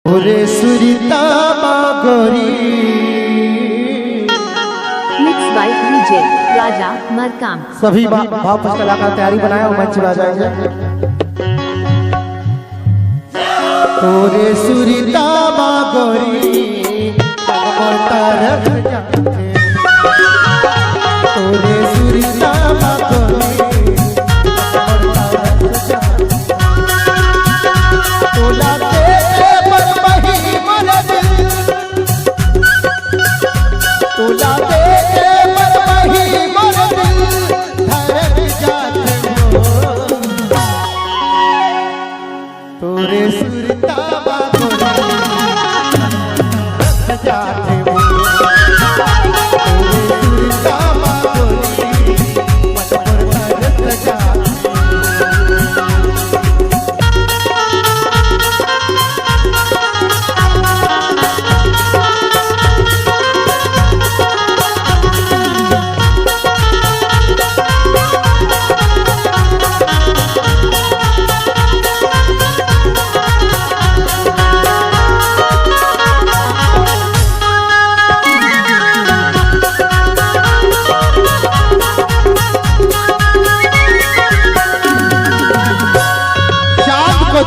ओरे सुरीता मागोरी। Mix by DJ राजा मरकाम। सभी वापस कलाकार तैयारी बनाया और मंच में आ जाएंगे। ओरे सुरीता मागोरी ओरे सुरीता मागोरी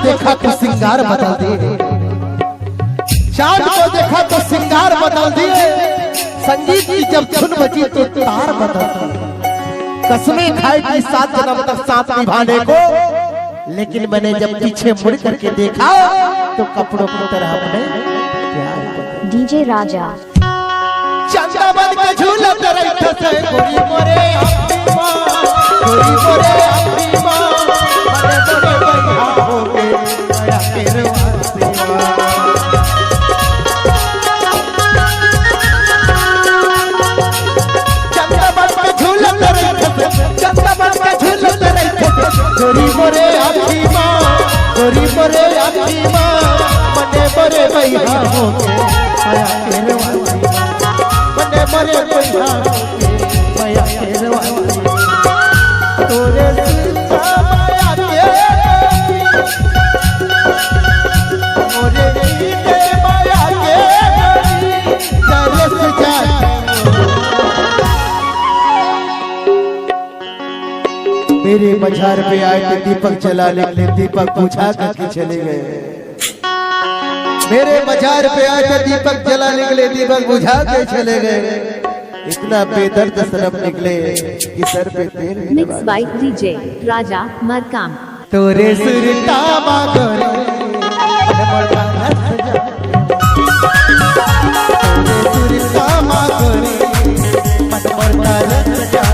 देखा तो सिंगार बदल दिए, चांद को देखा तो सिंगार बदल दिए, संगीत की जब धुन बजी तो तार बदल दिए। कसमें खाई थी 7 जन्म तक साथ निभाने को, लेकिन मैंने जब पीछे मुड़ करके देखा तो कपड़ों की तरह अपने प्यार। डीजे राजा चंदा बन के झूलत रही थे गोरी मोरे अपनी मां, गोरी मोरे अपनी मां, बड़े बड़े भैया हो के आया तेरे वास्ते। चंदा बन के झूलत रही थे, चंदा बन के झूलत रही थे गोरी मोरे अपनी मां, गोरी मोरे अपनी मां, बड़े बड़े भैया हो के आया तेरे वास्ते। मरे भैया भैया केरवानी तोरे सीता माया के मोरे सीते माया के तरस जाए। मेरे मझार पे आए थे दीपक जला ले, दीपक बुझा करके चले गए। मेरे मजार पे आए थे दीपक जला निकले, दीपक बुझा के चले गए। इतना बेदर्द सरफ निकले कि सर पे तेल। मिक्स बाय डीजे राजा मरकाम। तोरे सुरता मागोरी तोरे सुरता मागोरी मन मरता रस जा।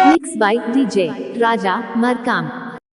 Mix by DJ Raja Markam.